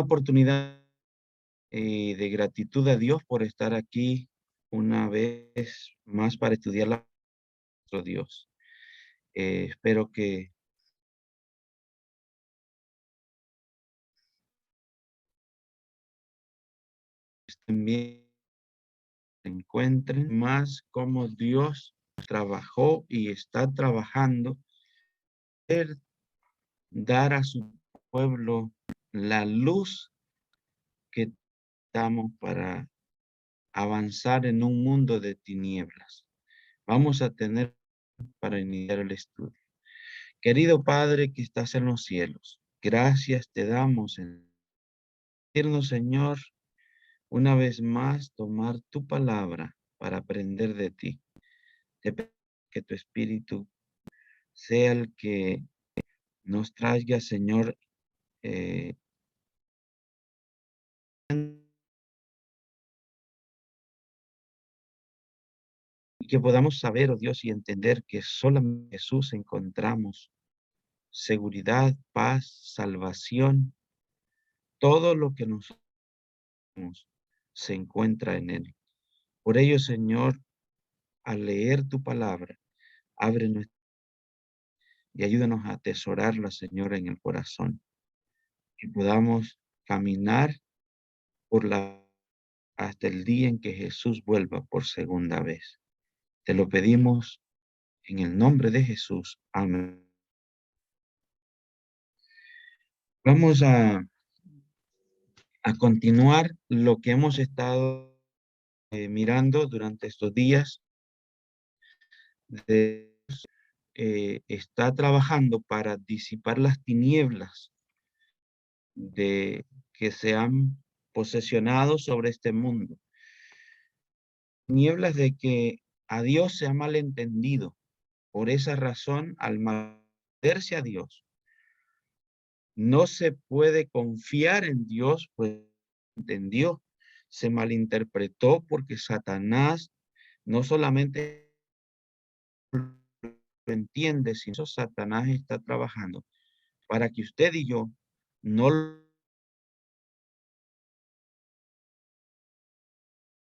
oportunidad de gratitud a Dios por estar aquí una vez más para estudiar la nuestro Dios. Espero que estén bien, se encuentren más cómo Dios trabajó y está trabajando, en dar a su pueblo la luz que damos para avanzar en un mundo de tinieblas. Vamos a tener para iniciar el estudio. Querido Padre que estás en los cielos, gracias te damos en irnos, Señor, una vez más tomar tu palabra para aprender de ti. Te pido que tu Espíritu sea el que nos traiga, Señor, eh, y que podamos saber, oh Dios, y entender que solo en Jesús encontramos seguridad, paz, salvación, todo lo que nos se encuentra en Él. Por ello, Señor, al leer tu palabra, abre y ayúdanos a atesorarla, Señor, en el corazón, que podamos caminar por la hasta el día en que Jesús vuelva por segunda vez. Te lo pedimos en el nombre de Jesús. Amén. Vamos a continuar lo que hemos estado mirando durante estos días. Está trabajando para disipar las tinieblas de que se han posesionado sobre este mundo. Tinieblas de que a Dios se ha malentendido. Por esa razón, al malverse a Dios, no se puede confiar en Dios, pues entendió, se malinterpretó porque Satanás no solamente lo entiende, sino Satanás está trabajando para que usted y yo no lo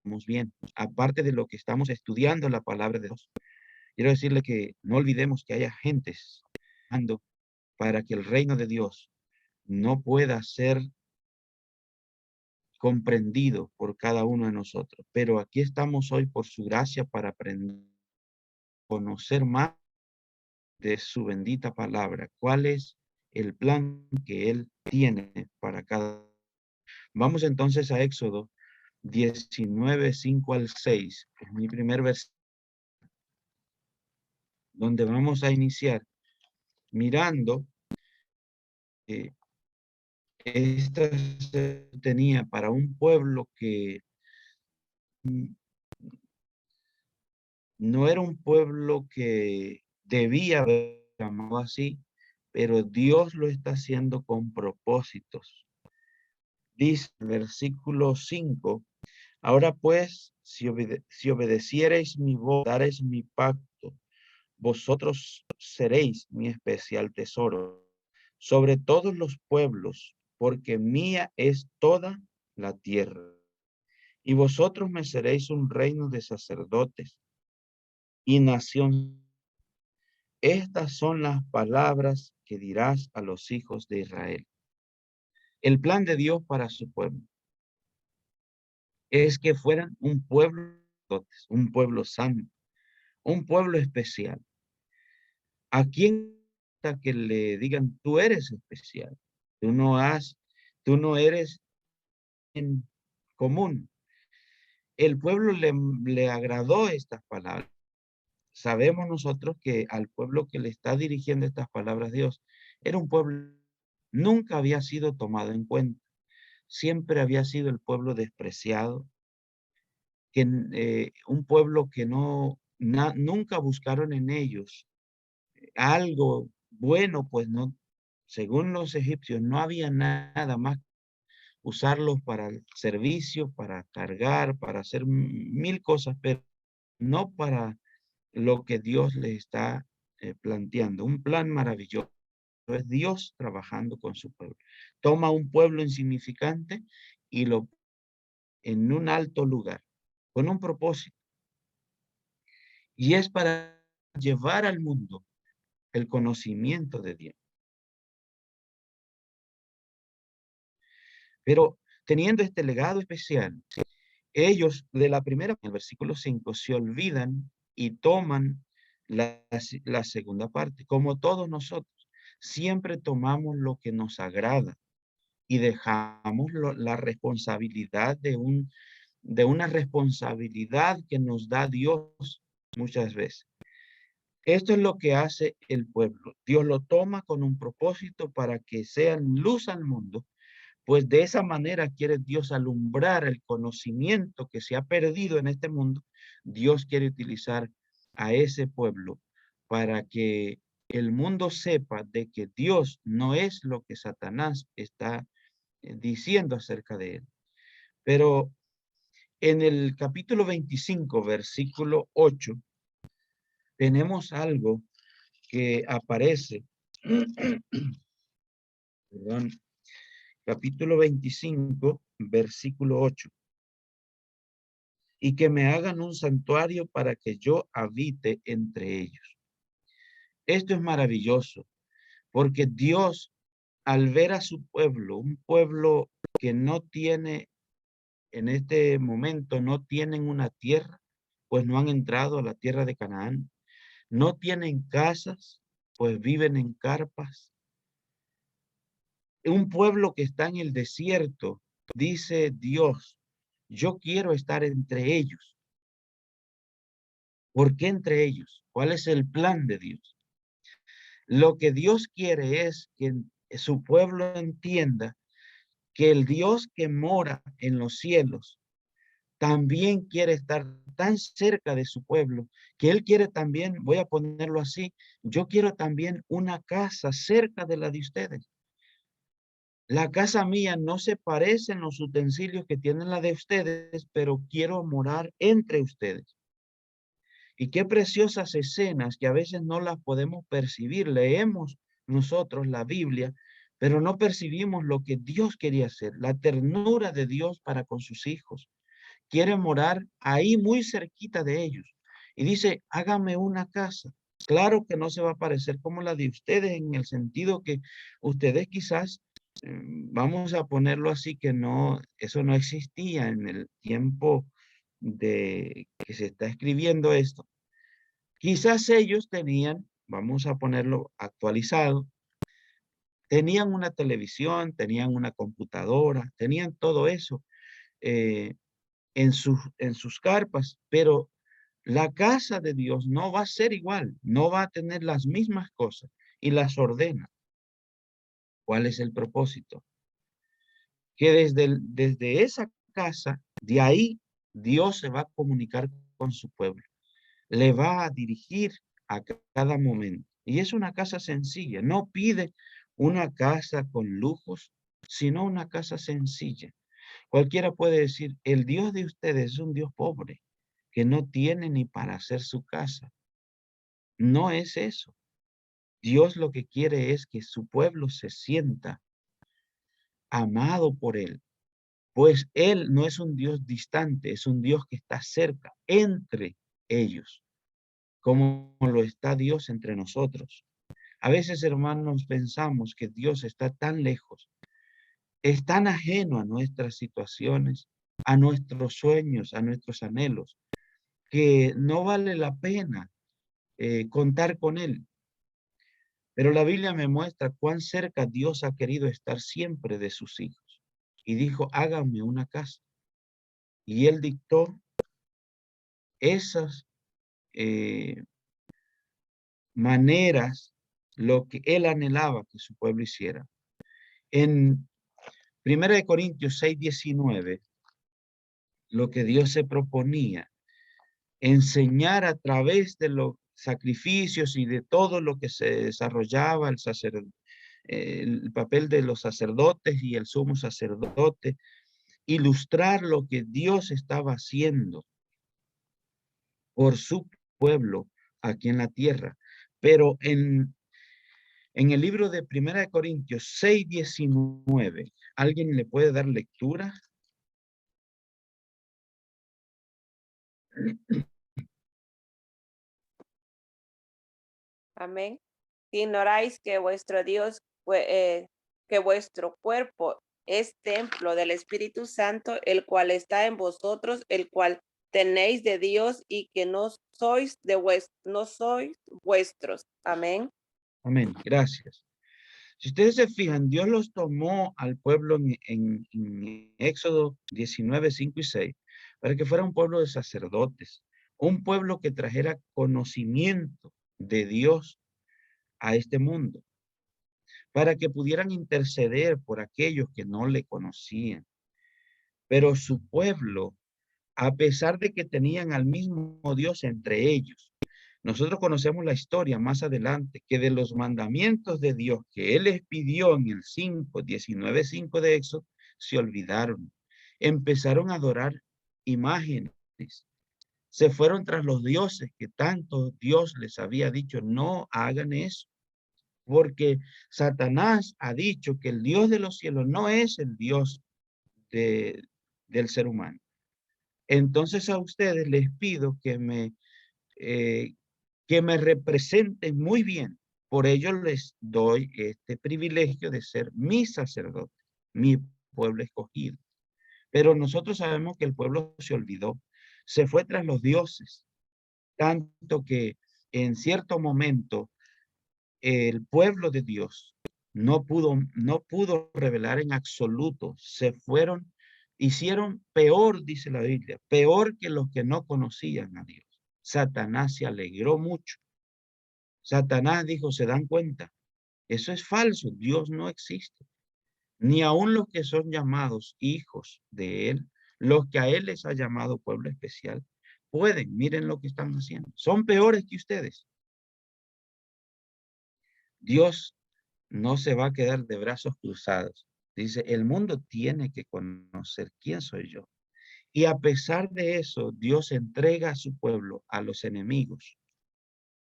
hagamos bien. Aparte de lo que estamos estudiando la palabra de Dios, quiero decirle que no olvidemos que haya gentes ando para que el reino de Dios no pueda ser comprendido por cada uno de nosotros. Pero aquí estamos hoy por su gracia para aprender, conocer más de su bendita palabra. ¿Cuál es el plan que Él tiene para cada? Vamos entonces a Éxodo 19, 5 al 6. Es mi primer versículo, donde vamos a iniciar mirando que esta se tenía para un pueblo que mm, no era un pueblo que debía haber llamado así, pero Dios lo está haciendo con propósitos. Dice el versículo 5, ahora pues, si obedeciereis mi voz, dareis mi pacto, vosotros seréis mi especial tesoro sobre todos los pueblos, porque mía es toda la tierra. Y vosotros me seréis un reino de sacerdotes y nación. Estas son las palabras que dirás a los hijos de Israel. El plan de Dios para su pueblo es que fueran un pueblo santo, un pueblo especial. ¿A quién que le digan tú eres especial? Tú no has, tú no eres en común. El pueblo le agradó estas palabras. Sabemos nosotros que al pueblo que le está dirigiendo estas palabras Dios era un pueblo nunca había sido tomado en cuenta. Siempre había sido el pueblo despreciado, que un pueblo que nunca buscaron en ellos algo bueno, pues no, según los egipcios, no había nada más usarlos para el servicio, para cargar, para hacer mil cosas, pero no para lo que Dios les está planteando, un plan maravilloso. es Dios trabajando con su pueblo. Toma un pueblo insignificante y lo en un alto lugar, con un propósito, y es para llevar al mundo el conocimiento de Dios. Pero teniendo este legado especial, ellos de la primera, en el versículo 5, se olvidan y toman la segunda parte, como todos nosotros. Siempre tomamos lo que nos agrada y dejamos la responsabilidad de una responsabilidad que nos da Dios muchas veces. Esto es lo que hace el pueblo. Dios lo toma con un propósito para que sean luz al mundo, pues de esa manera quiere Dios alumbrar el conocimiento que se ha perdido en este mundo. Dios quiere utilizar a ese pueblo para que el mundo sepa de que Dios no es lo que Satanás está diciendo acerca de él. Pero en el capítulo 25, versículo 8, tenemos algo que aparece, perdón, capítulo 25, versículo 8, y que me hagan un santuario para que yo habite entre ellos. Esto es maravilloso, porque Dios, al ver a su pueblo, un pueblo que no tiene, en este momento, no tienen una tierra, pues no han entrado a la tierra de Canaán, no tienen casas, pues viven en carpas. Un pueblo que está en el desierto, dice Dios, yo quiero estar entre ellos. ¿Por qué entre ellos? ¿Cuál es el plan de Dios? Lo que Dios quiere es que su pueblo entienda que el Dios que mora en los cielos también quiere estar tan cerca de su pueblo, que Él quiere también, voy a ponerlo así, yo quiero también una casa cerca de la de ustedes. La casa mía no se parece en los utensilios que tienen la de ustedes, pero quiero morar entre ustedes. Y qué preciosas escenas que a veces no las podemos percibir. Leemos nosotros la Biblia, pero no percibimos lo que Dios quería hacer, la ternura de Dios para con sus hijos. Quiere morar ahí muy cerquita de ellos. Y dice, hágame una casa. Claro que no se va a parecer como la de ustedes en el sentido que ustedes quizás, vamos a ponerlo así, que no, eso no existía en el tiempo de que se está escribiendo esto. Quizás ellos tenían, vamos a ponerlo actualizado, tenían una televisión, tenían una computadora, tenían todo eso eh, en sus carpas, pero la casa de Dios no va a ser igual, no va a tener las mismas cosas y las ordena. ¿Cuál es el propósito? Que desde esa casa, de ahí, Dios se va a comunicar con su pueblo, le va a dirigir a cada momento. Y es una casa sencilla, no pide una casa con lujos, sino una casa sencilla. Cualquiera puede decir, el Dios de ustedes es un Dios pobre, que no tiene ni para hacer su casa. No es eso. Dios lo que quiere es que su pueblo se sienta amado por Él, pues Él no es un Dios distante, es un Dios que está cerca, entre ellos, como lo está Dios entre nosotros. A veces, hermanos, pensamos que Dios está tan lejos, es tan ajeno a nuestras situaciones, a nuestros sueños, a nuestros anhelos, que no vale la pena contar con Él. Pero la Biblia me muestra cuán cerca Dios ha querido estar siempre de sus hijos. Y dijo, hágame una casa. Y Él dictó esas eh, maneras, lo que Él anhelaba que su pueblo hiciera. En 1 Corintios 6:19, lo que Dios se proponía, enseñar a través de los sacrificios y de todo lo que se desarrollaba el papel de los sacerdotes y el sumo sacerdote, ilustrar lo que Dios estaba haciendo por su pueblo aquí en la tierra. Pero En el libro de Primera de Corintios 6:19, ¿alguien le puede dar lectura? Amén. Si ignoráis que vuestro Dios, que vuestro cuerpo es templo del Espíritu Santo, el cual está en vosotros, el cual tenéis de Dios y que no sois no sois vuestros. Amén. Amén, gracias. Si ustedes se fijan, Dios los tomó al pueblo en Éxodo 19, 5 y 6, para que fuera un pueblo de sacerdotes, un pueblo que trajera conocimiento de Dios a este mundo, para que pudieran interceder por aquellos que no le conocían. Pero su pueblo, a pesar de que tenían al mismo Dios entre ellos, nosotros conocemos la historia más adelante, que de los mandamientos de Dios que Él les pidió en el 5, 19:5 de Éxodo, se olvidaron. Empezaron a adorar imágenes. Se fueron tras los dioses que tanto Dios les había dicho, no hagan eso, porque Satanás ha dicho que el Dios de los cielos no es el Dios de, del ser humano. Entonces a ustedes les pido eh, que me representen muy bien. Por ello les doy este privilegio de ser mi sacerdote, mi pueblo escogido. Pero nosotros sabemos que el pueblo se olvidó, se fue tras los dioses, tanto que en cierto momento el pueblo de Dios no pudo revelar en absoluto, se fueron, hicieron peor, dice la Biblia, peor que los que no conocían a Dios. Satanás se alegró mucho. Satanás dijo, ¿se dan cuenta? Eso es falso, Dios no existe. Ni aun los que son llamados hijos de Él, los que a Él les ha llamado pueblo especial, pueden, miren lo que están haciendo. Son peores que ustedes. Dios no se va a quedar de brazos cruzados. Dice, el mundo tiene que conocer quién soy yo. Y a pesar de eso, Dios entrega a su pueblo a los enemigos.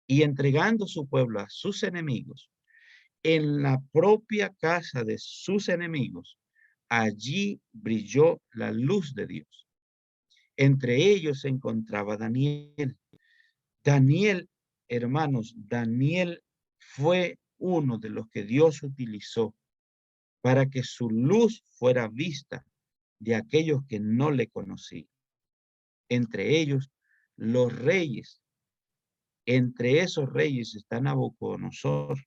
Y entregando su pueblo a sus enemigos, en la propia casa de sus enemigos, allí brilló la luz de Dios. Entre ellos se encontraba Daniel. Daniel, hermanos, Daniel fue uno de los que Dios utilizó para que su luz fuera vista de aquellos que no le conocían. Entre ellos, los reyes. Entre esos reyes está Nabucodonosor.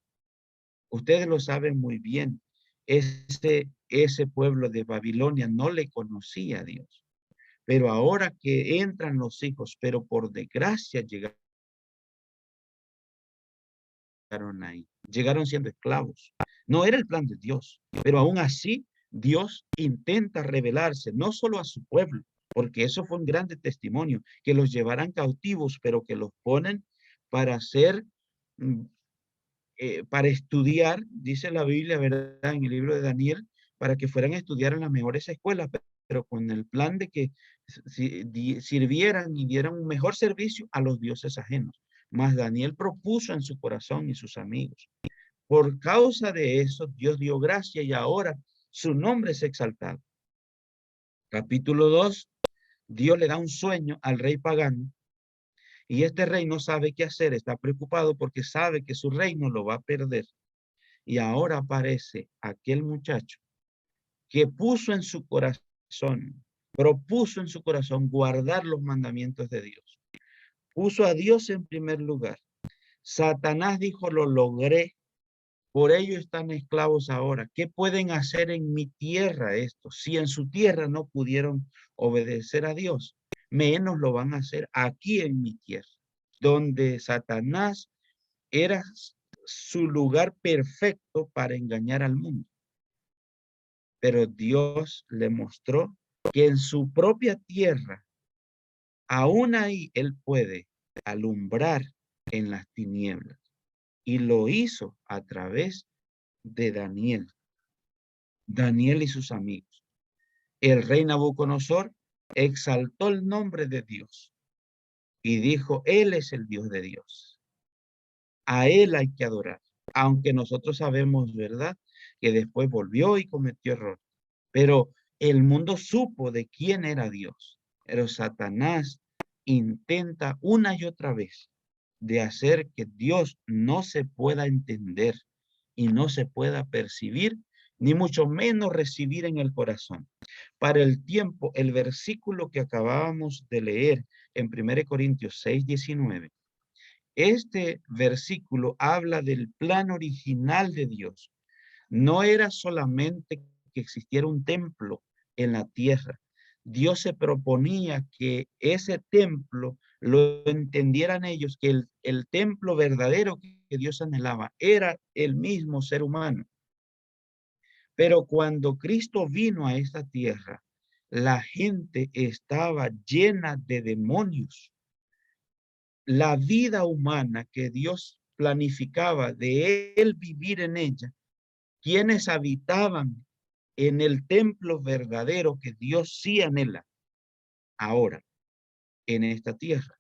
Ustedes lo saben muy bien. Ese pueblo de Babilonia no le conocía a Dios. Pero ahora que entran los hijos, pero por desgracia llegaron ahí. Llegaron siendo esclavos. No era el plan de Dios, pero aún así Dios intenta revelarse no solo a su pueblo, porque eso fue un grande testimonio, que los llevarán cautivos, pero que los ponen para hacer, mm, para estudiar, dice la Biblia, ¿verdad? En el libro de Daniel, para que fueran a estudiar en las mejores escuelas, pero con el plan de que sirvieran y dieran un mejor servicio a los dioses ajenos. Mas Daniel propuso en su corazón y sus amigos. Por causa de eso, Dios dio gracia y ahora su nombre es exaltado. Capítulo 2, Dios le da un sueño al rey pagano y este rey no sabe qué hacer, está preocupado porque sabe que su reino lo va a perder. Y ahora aparece aquel muchacho que puso en su corazón, propuso en su corazón guardar los mandamientos de Dios. Puso a Dios en primer lugar. Satanás dijo, lo logré, por ello están esclavos ahora. ¿Qué pueden hacer en mi tierra esto? Si en su tierra no pudieron obedecer a Dios, menos lo van a hacer aquí en mi tierra, donde Satanás era su lugar perfecto para engañar al mundo. Pero Dios le mostró que en su propia tierra, aún ahí él puede alumbrar en las tinieblas. Y lo hizo a través de Daniel. Daniel y sus amigos. El rey Nabucodonosor exaltó el nombre de Dios y dijo, Él es el Dios de Dios. A Él hay que adorar. aunque nosotros sabemos, ¿verdad?, que después volvió y cometió error. Pero el mundo supo de quién era Dios. Pero Satanás intenta una y otra vez de hacer que Dios no se pueda entender y no se pueda percibir, ni mucho menos recibir en el corazón. Para el tiempo, el versículo que acabábamos de leer en 1 Corintios 6:19, este versículo habla del plan original de Dios. No era solamente que existiera un templo en la tierra. Dios se proponía que ese templo lo entendieran ellos, que el templo verdadero que Dios anhelaba era el mismo ser humano. Pero cuando Cristo vino a esta tierra, la gente estaba llena de demonios. La vida humana que Dios planificaba de él vivir en ella, quienes habitaban en el templo verdadero que Dios sí anhela ahora en esta tierra.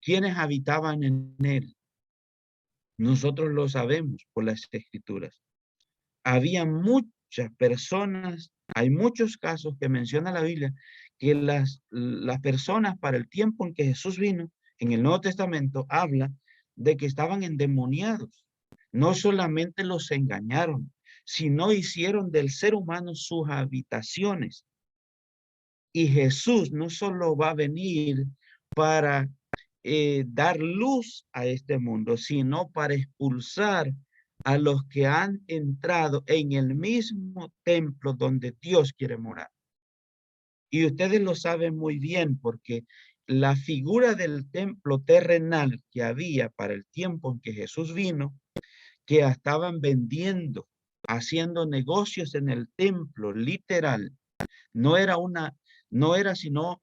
¿Quiénes habitaban en él? Nosotros lo sabemos por las escrituras. Había muchas personas, hay muchos casos que menciona la Biblia, que las personas para el tiempo en que Jesús vino, en el Nuevo Testamento, habla de que estaban endemoniados. No solamente los engañaron, sino hicieron del ser humano sus habitaciones. Y Jesús no solo va a venir para dar luz a este mundo, sino para expulsar a los que han entrado en el mismo templo donde Dios quiere morar. Y ustedes lo saben muy bien porque la figura del templo terrenal que había para el tiempo en que Jesús vino, que estaban vendiendo, haciendo negocios en el templo, literal, no era no era sino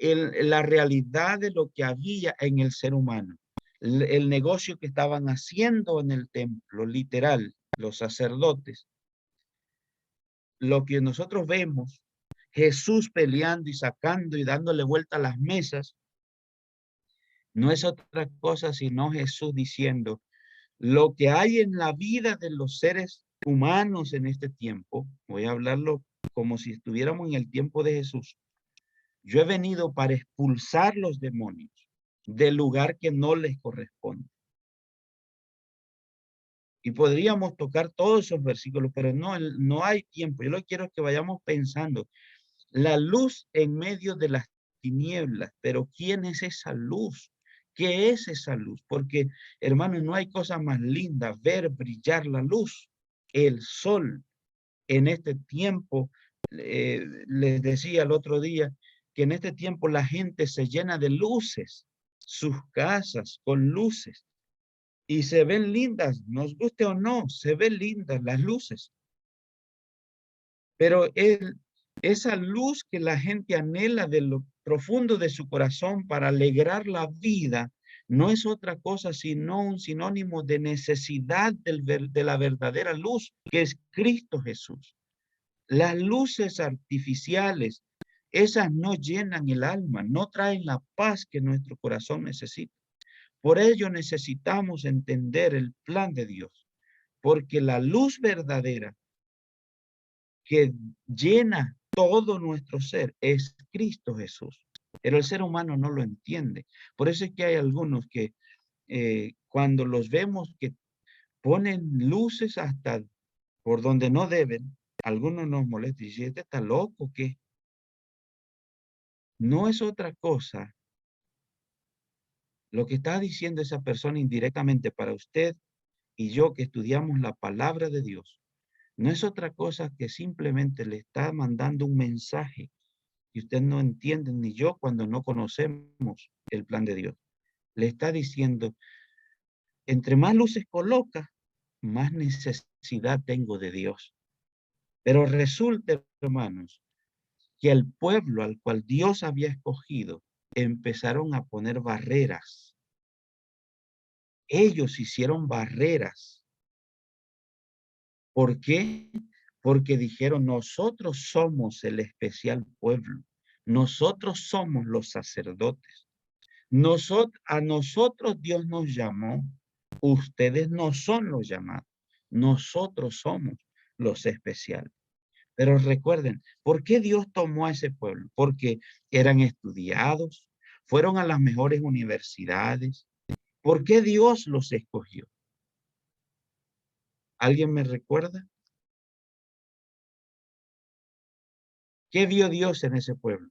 la realidad de lo que había en el ser humano. El negocio que estaban haciendo en el templo, literal, los sacerdotes. Lo que nosotros vemos, Jesús peleando y sacando y dándole vuelta a las mesas, no es otra cosa sino Jesús diciendo, lo que hay en la vida de los seres humanos en este tiempo, voy a hablarlo como si estuviéramos en el tiempo de Jesús. Yo he venido para expulsar los demonios del lugar que no les corresponde. Y podríamos tocar todos esos versículos, pero no hay tiempo. Yo lo que quiero es que vayamos pensando. La luz en medio de las tinieblas, pero ¿quién es esa luz? ¿Qué es esa luz? Porque, hermanos, no hay cosa más linda ver brillar la luz, el sol. En este tiempo, les decía el otro día, que en este tiempo la gente se llena de luces, sus casas con luces, y se ven lindas, nos guste o no, se ven lindas las luces. Pero esa luz que la gente anhela de lo profundo de su corazón para alegrar la vida, no es otra cosa sino un sinónimo de necesidad de la verdadera luz, que es Cristo Jesús. Las luces artificiales, esas no llenan el alma, no traen la paz que nuestro corazón necesita. Por ello necesitamos entender el plan de Dios, porque la luz verdadera que llena todo nuestro ser es Cristo Jesús. Pero el ser humano no lo entiende. Por eso es que hay algunos que cuando los vemos que ponen luces hasta por donde no deben, algunos nos molestan y dicen, ¿este está loco qué? No es otra cosa lo que está diciendo esa persona indirectamente para usted y yo que estudiamos la palabra de Dios. No es otra cosa que simplemente le está mandando un mensaje que usted no entiende ni yo cuando no conocemos el plan de Dios. Le está diciendo, entre más luces coloca, más necesidad tengo de Dios. Pero resulta, hermanos, que el pueblo al cual Dios había escogido empezaron a poner barreras. Ellos hicieron barreras. ¿Por qué? Porque dijeron, nosotros somos el especial pueblo. Nosotros somos los sacerdotes. A nosotros Dios nos llamó. Ustedes no son los llamados. Nosotros somos los especiales. Pero recuerden, ¿por qué Dios tomó a ese pueblo? Porque eran estudiados, fueron a las mejores universidades. ¿Por qué Dios los escogió? ¿Alguien me recuerda? ¿Qué vio Dios en ese pueblo?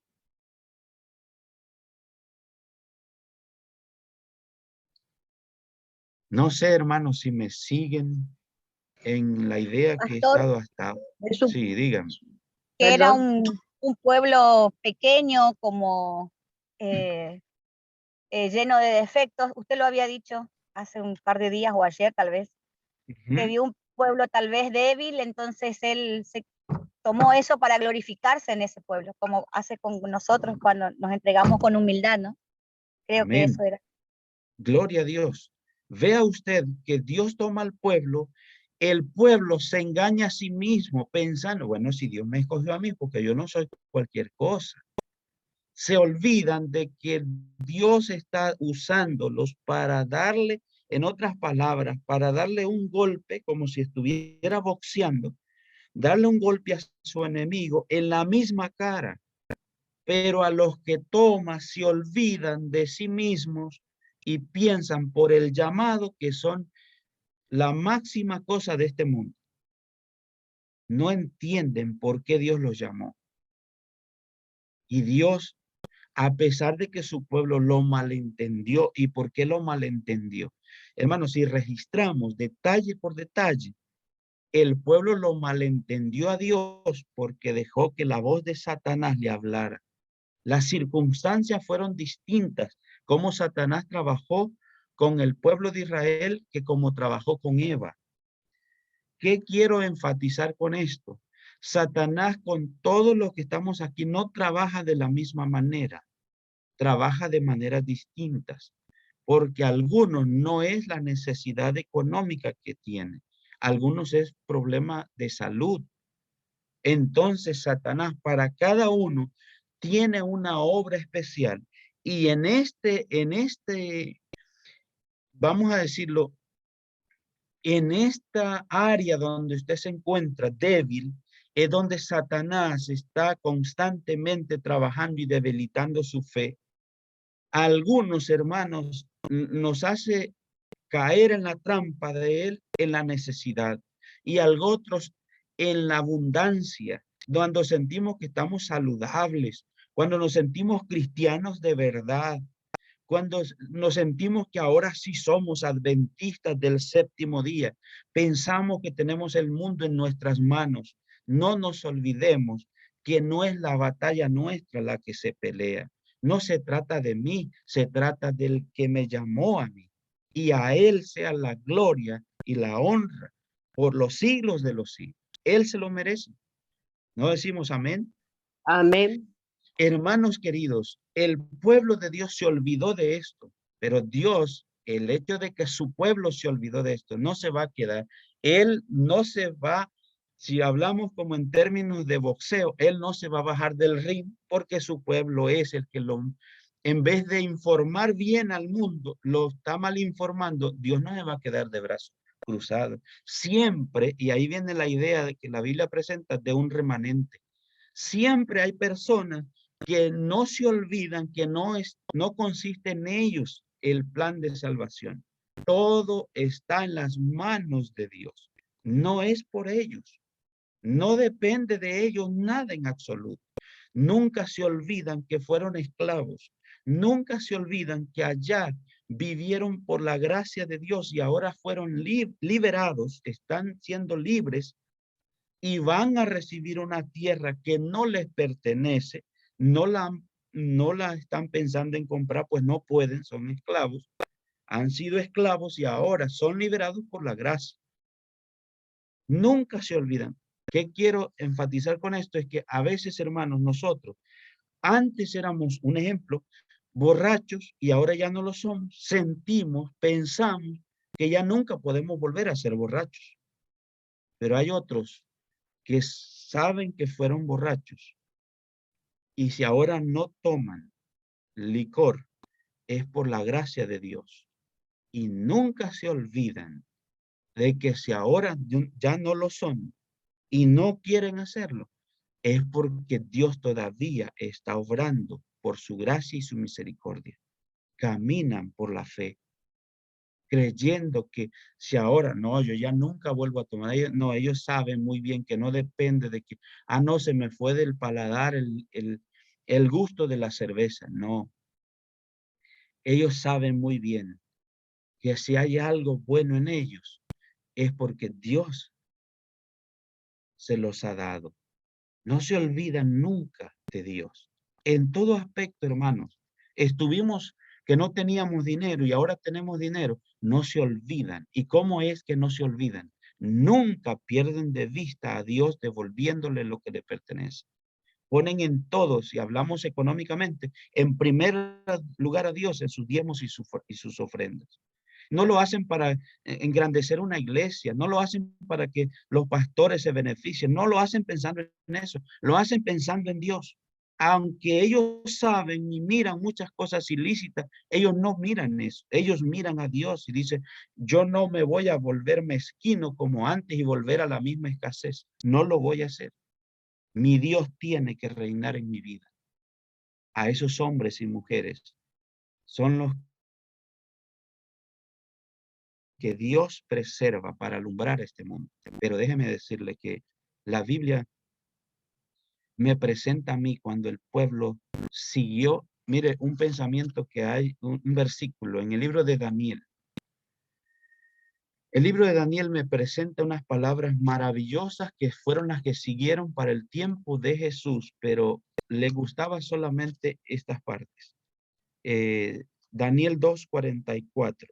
No sé, hermanos, si me siguen en la idea que he Pastor, estado hasta ahora. eso, Sí, díganme. que era Perdón, un pueblo pequeño, como lleno de defectos. Usted lo había dicho hace un par de días o ayer tal vez, que Ujú. vio un pueblo tal vez débil, entonces él se tomó eso para glorificarse en ese pueblo, como hace con nosotros cuando nos entregamos con humildad, ¿no? Creo que eso Amén. era. Gloria a Dios. Vea usted que Dios toma al pueblo, el pueblo se engaña a sí mismo pensando, bueno, si Dios me escogió a mí, porque yo no soy cualquier cosa. Se olvidan de que Dios está usándolos para darle, en otras palabras, para darle un golpe como si estuviera boxeando, darle un golpe a su enemigo en la misma cara. Pero a los que toma se olvidan de sí mismos y piensan por el llamado que son la máxima cosa de este mundo. No entienden por qué Dios los llamó. Y Dios, a pesar de que su pueblo lo malentendió, ¿y por qué lo malentendió? Hermanos, si registramos detalle por detalle, el pueblo lo malentendió a Dios porque dejó que la voz de Satanás le hablara. Las circunstancias fueron distintas, como Satanás trabajó con el pueblo de Israel que como trabajó con Eva. ¿Qué quiero enfatizar con esto? Satanás con todos los que estamos aquí no trabaja de la misma manera, trabaja de maneras distintas, porque algunos no es la necesidad económica que tienen, algunos es problema de salud. Entonces Satanás para cada uno tiene una obra especial y vamos a decirlo, en esta área donde usted se encuentra débil, es donde Satanás está constantemente trabajando y debilitando su fe. Algunos hermanos nos hace caer en la trampa de él en la necesidad y a otros en la abundancia, cuando sentimos que estamos saludables, cuando nos sentimos cristianos de verdad, cuando nos sentimos que ahora sí somos adventistas del séptimo día, pensamos que tenemos el mundo en nuestras manos. No nos olvidemos que no es la batalla nuestra la que se pelea. No se trata de mí, se trata del que me llamó a mí. Y a él sea la gloria y la honra por los siglos de los siglos. Él se lo merece. ¿No decimos amén? amén. Hermanos queridos, el pueblo de Dios se olvidó de esto, pero Dios, el hecho de que su pueblo se olvidó de esto, no se va a quedar. Él no se va, si hablamos como en términos de boxeo, él no se va a bajar del ring porque su pueblo es el que en vez de informar bien al mundo, lo está mal informando. Dios no se va a quedar de brazos cruzados. Siempre, y ahí viene la idea de que la Biblia presenta de un remanente. Siempre hay personas que no se olvidan que no consiste en ellos el plan de salvación. Todo está en las manos de Dios. No es por ellos. No depende de ellos nada en absoluto. Nunca se olvidan que fueron esclavos. Nunca se olvidan que allá vivieron por la gracia de Dios y ahora fueron liberados, están siendo libres y van a recibir una tierra que no les pertenece, no la están pensando en comprar, pues no pueden, son esclavos, han sido esclavos y ahora son liberados por la gracia. Nunca se olvidan. ¿Qué quiero enfatizar con esto? Es que a veces, hermanos, nosotros antes éramos un ejemplo, borrachos y ahora ya no lo somos. Sentimos, pensamos que ya nunca podemos volver a ser borrachos. Pero hay otros que saben que fueron borrachos y si ahora no toman licor es por la gracia de Dios y nunca se olvidan de que si ahora ya no lo son y no quieren hacerlo, es porque Dios todavía está obrando por su gracia y su misericordia. Caminan por la fe, creyendo que si ahora, no, yo ya nunca vuelvo a tomar. No, ellos saben muy bien que no depende de que, no, se me fue del paladar el gusto de la cerveza. No, ellos saben muy bien que si hay algo bueno en ellos, es porque Dios se los ha dado. No se olvidan nunca de Dios. En todo aspecto, hermanos, estuvimos que no teníamos dinero y ahora tenemos dinero. No se olvidan. ¿Y cómo es que no se olvidan? Nunca pierden de vista a Dios devolviéndole lo que le pertenece. Ponen en todo, si hablamos económicamente, en primer lugar a Dios en sus diezmos y sus ofrendas. No lo hacen para engrandecer una iglesia, no lo hacen para que los pastores se beneficien, no lo hacen pensando en eso, lo hacen pensando en Dios. Aunque ellos saben y miran muchas cosas ilícitas, ellos no miran eso, ellos miran a Dios y dicen, yo no me voy a volver mezquino como antes y volver a la misma escasez, no lo voy a hacer. Mi Dios tiene que reinar en mi vida. A esos hombres y mujeres son los que Dios preserva para alumbrar este mundo. Pero déjeme decirle que la Biblia me presenta a mí cuando el pueblo siguió, mire, un pensamiento que hay, un versículo en el libro de Daniel. El libro de Daniel me presenta unas palabras maravillosas que fueron las que siguieron para el tiempo de Jesús, pero le gustaba solamente estas partes. Daniel 2:44.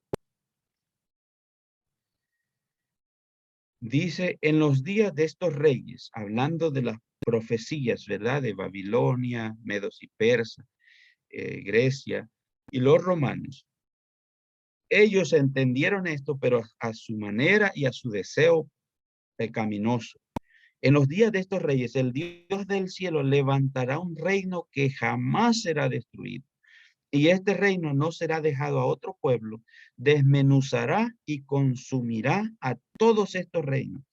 Dice, en los días de estos reyes, hablando de las profecías, ¿verdad? De Babilonia, Medos y Persa, Grecia y los romanos. Ellos entendieron esto, pero a su manera y a su deseo pecaminoso. En los días de estos reyes, el Dios del cielo levantará un reino que jamás será destruido. Y este reino no será dejado a otro pueblo, desmenuzará y consumirá a todos estos reinos,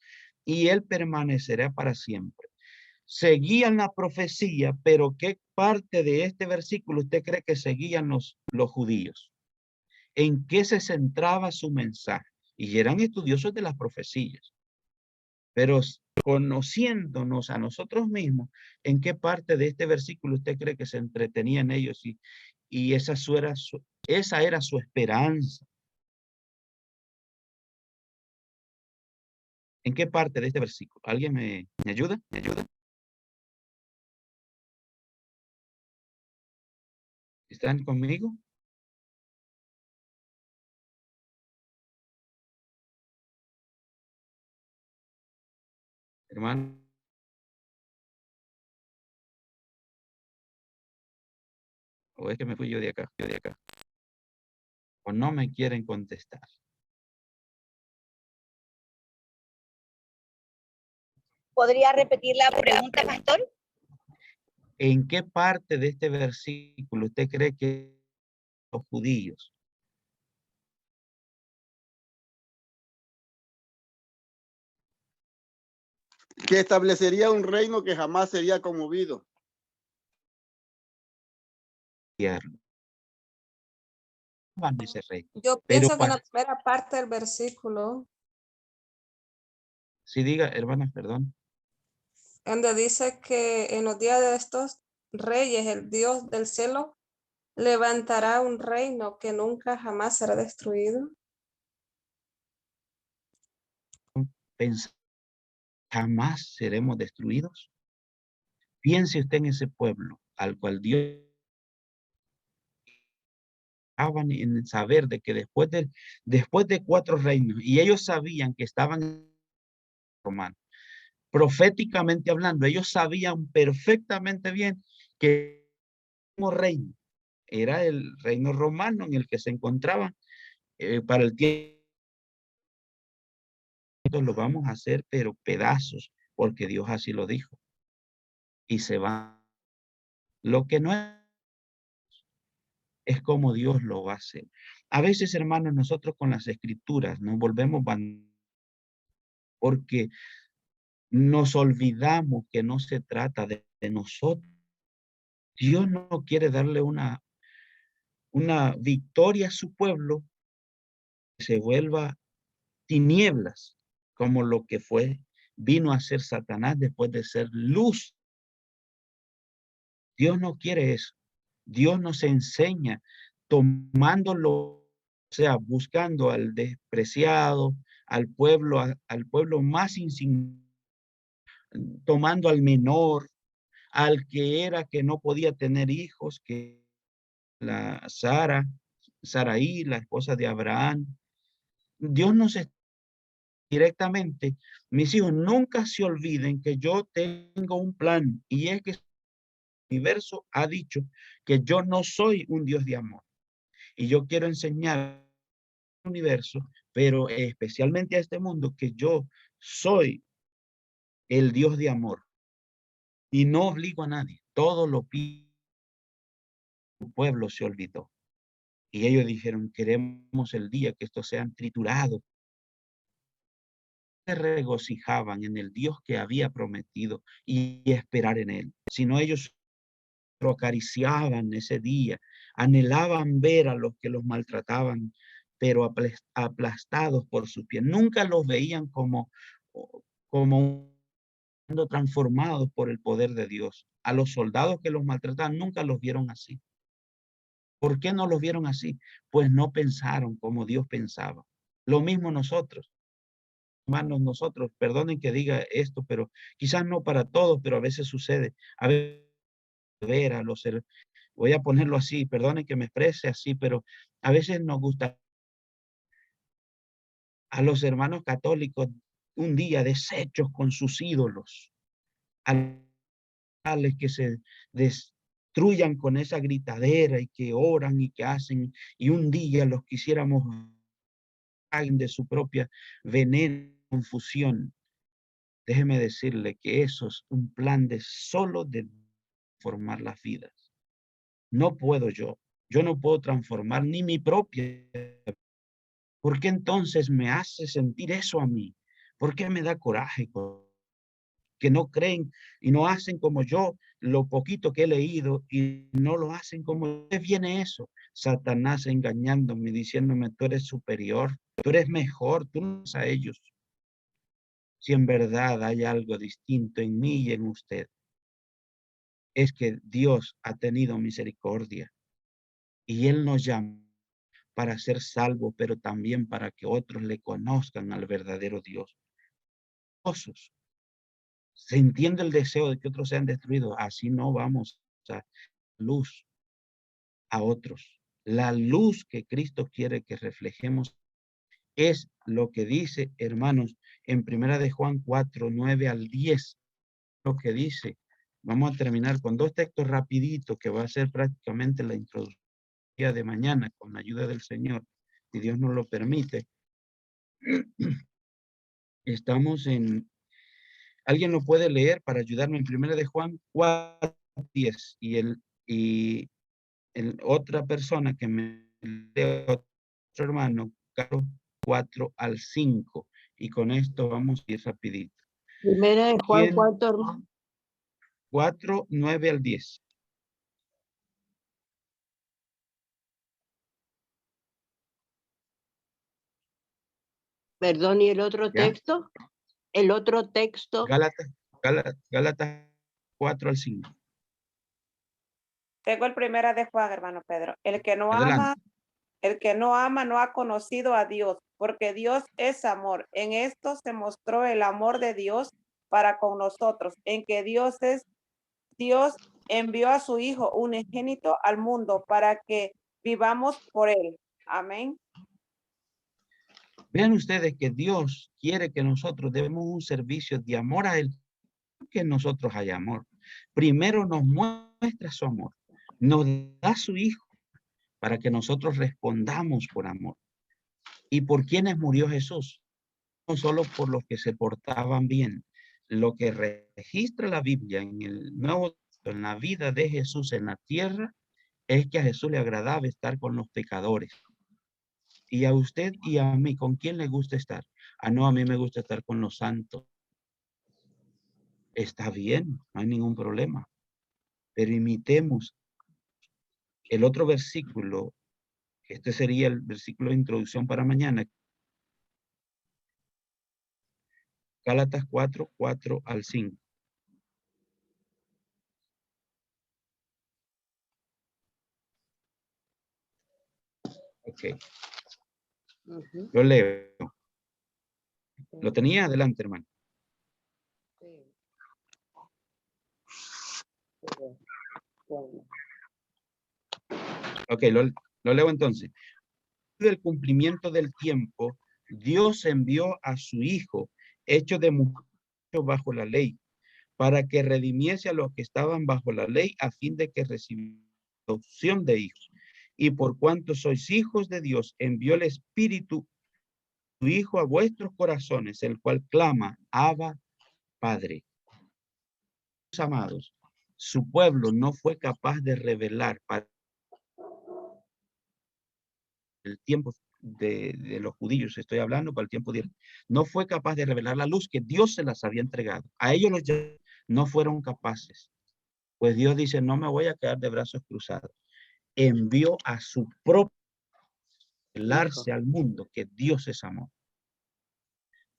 y él permanecerá para siempre. Seguían la profecía, pero ¿qué parte de este versículo usted cree que seguían los judíos? ¿En qué se centraba su mensaje? Y eran estudiosos de las profecías, pero conociéndonos a nosotros mismos, ¿en qué parte de este versículo usted cree que se entretenían ellos y esa era su esperanza? ¿En qué parte de este versículo? ¿Alguien me ayuda? ¿Me ayuda? ¿Están conmigo? Hermano, o es que me fui yo de acá, o no me quieren contestar. ¿Podría repetir la pregunta, pastor? ¿En qué parte de este versículo usted cree que los judíos? Que establecería un reino que jamás sería conmovido. Ese rey. Yo Pero pienso que en la primera parte del versículo, si diga, hermanas, perdón. donde dice que en los días de estos reyes, el Dios del cielo levantará un reino que nunca jamás será destruido. Jamás seremos destruidos. Piense usted en ese pueblo al cual Dios en saber de que después de 4 reinos, y ellos sabían que estaban romanos, proféticamente hablando, ellos sabían perfectamente bien que el reino era el reino romano en el que se encontraban para el tiempo. Lo vamos a hacer, pero pedazos, porque Dios así lo dijo. Y se va. Lo que no es es como Dios lo va a hacer. A veces, hermanos, nosotros con las escrituras nos volvemos porque nos olvidamos que no se trata de nosotros. Dios no quiere darle una victoria a su pueblo que se vuelva tinieblas, como lo que vino a ser Satanás después de ser luz. Dios no quiere eso. Dios nos enseña tomándolo, o sea, buscando al despreciado, al pueblo más insignificante, tomando al menor, al que no podía tener hijos, que la Saraí, la esposa de Abraham. Dios nos está directamente, mis hijos, nunca se olviden que yo tengo un plan, y es que el universo ha dicho que yo no soy un Dios de amor. Y yo quiero enseñar al universo, pero especialmente a este mundo, que yo soy el Dios de amor. Y no obligo a nadie. Todo lo pide. Tu pueblo se olvidó. Y ellos dijeron, queremos el día que estos sean triturados. Se regocijaban en el Dios que había prometido y esperar en él. Sino ellos lo acariciaban ese día, anhelaban ver a los que los maltrataban, pero aplastados por sus pies. Nunca los veían como transformados por el poder de Dios. A los soldados que los maltrataban nunca los vieron así. ¿Por qué no los vieron así? Pues no pensaron como Dios pensaba. Lo mismo nosotros. Hermanos, nosotros, perdonen que diga esto, pero quizás no para todos, pero a veces sucede. A veces ver a los seres, voy a ponerlo así, perdonen que me exprese así, pero a veces nos gusta a los hermanos católicos un día deshechos con sus ídolos, a los que se destruyan con esa gritadera y que oran y que hacen, y un día los quisiéramos de su propia veneno, confusión. Déjeme decirle que eso es un plan solo de formar las vidas. No puedo yo no puedo transformar ni mi propia. ¿Por qué entonces me hace sentir eso a mí? ¿Por qué me da coraje que no creen y no hacen como yo lo poquito que he leído y no lo hacen como? ¿Qué viene eso? Satanás engañándome, diciéndome, tú eres superior, tú eres mejor, tú no eres a ellos. Si en verdad hay algo distinto en mí y en usted, es que Dios ha tenido misericordia y Él nos llama para ser salvos, pero también para que otros le conozcan al verdadero Dios. Se entiende el deseo de que otros sean destruidos, así no vamos a luz a otros. La luz que Cristo quiere que reflejemos es lo que dice, hermanos, en primera de Juan 4, 9 al 10, lo que dice. Vamos a terminar con dos textos rapiditos que va a ser prácticamente la introducción de mañana con la ayuda del Señor, si Dios nos lo permite. Estamos ¿alguien lo puede leer para ayudarme en primera de Juan 4, 10? Y otra persona que me lee, otro hermano, Carlos 4 al 5. Y con esto vamos a ir rapidito. Primera de Juan, ¿Quién? ¿cuánto, hermano? 4, 9 al 10. Perdón, ¿y el otro ¿Ya? texto? El otro texto. Gálatas 4 al 5. Tengo el primera de Juan, hermano Pedro. El que no Adelante. ama no ha conocido a Dios, porque Dios es amor. En esto se mostró el amor de Dios para con nosotros, en que Dios envió a su Hijo unigénito al mundo para que vivamos por él. Amén. Vean ustedes que Dios quiere que nosotros demos un servicio de amor a Él, que nosotros hay amor. Primero nos muestra su amor, nos da su Hijo para que nosotros respondamos por amor. ¿Y por quiénes murió Jesús? No solo por los que se portaban bien. Lo que registra la Biblia en el Nuevo, en la vida de Jesús en la tierra, es que a Jesús le agradaba estar con los pecadores. Y a usted y a mí, ¿con quién le gusta estar? Ah, no, a mí me gusta estar con los santos. Está bien, no hay ningún problema. Pero imitemos el otro versículo. Este sería el versículo de introducción para mañana. Gálatas 4, 4 al 5. Ok, Ujú. lo leo. Lo tenía adelante, hermano. Bueno. Ok, lo leo entonces. Del cumplimiento del tiempo, Dios envió a su Hijo, hecho de mujer bajo la ley, para que redimiese a los que estaban bajo la ley, a fin de que recibieran adopción de hijos. Y por cuanto sois hijos de Dios, envió el Espíritu, su Hijo, a vuestros corazones, el cual clama, Abba, Padre. Amados, su pueblo no fue capaz de revelar para el tiempo de los judíos, estoy hablando para el tiempo de no fue capaz de revelar la luz que Dios se las había entregado. A ellos no fueron capaces. Pues Dios dice, no me voy a quedar de brazos cruzados. Envió a su propio revelarse al mundo que Dios es amor.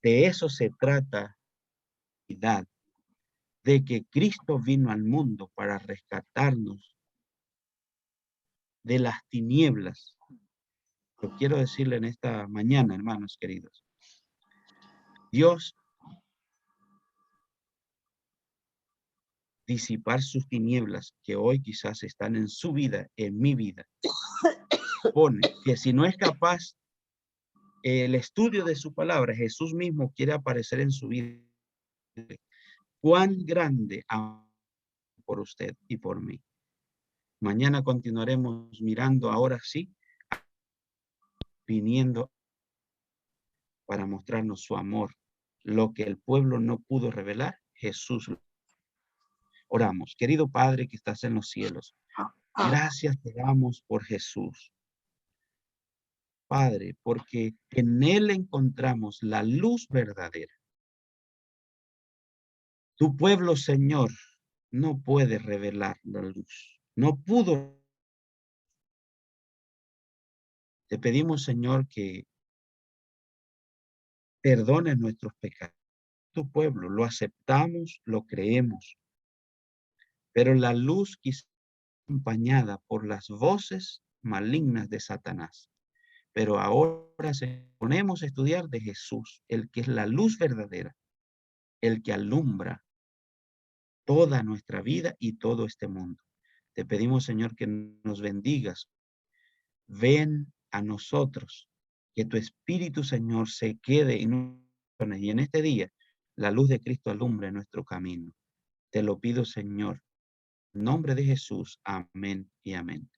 De eso se trata, de que Cristo vino al mundo para rescatarnos de las tinieblas. Lo quiero decirle en esta mañana, hermanos queridos. Dios disipar sus tinieblas que hoy quizás están en su vida, en mi vida. Pone que si no es capaz el estudio de su palabra, Jesús mismo quiere aparecer en su vida. Cuán grande amor por usted y por mí. Mañana continuaremos mirando ahora sí, viniendo para mostrarnos su amor. Lo que el pueblo no pudo revelar, Jesús. Oramos. Querido Padre que estás en los cielos, gracias te damos por Jesús. Padre, porque en Él encontramos la luz verdadera. Tu pueblo, Señor, no puede revelar la luz. No pudo. Te pedimos, Señor, que perdones nuestros pecados. Tu pueblo, lo aceptamos, lo creemos. Pero la luz quizá acompañada por las voces malignas de Satanás. Pero ahora se ponemos a estudiar de Jesús, el que es la luz verdadera, el que alumbra toda nuestra vida y todo este mundo. Te pedimos, Señor, que nos bendigas. Ven a nosotros, que tu Espíritu, Señor, se quede en nosotros y en este día la luz de Cristo alumbre nuestro camino. Te lo pido, Señor, en nombre de Jesús. Amén y amén.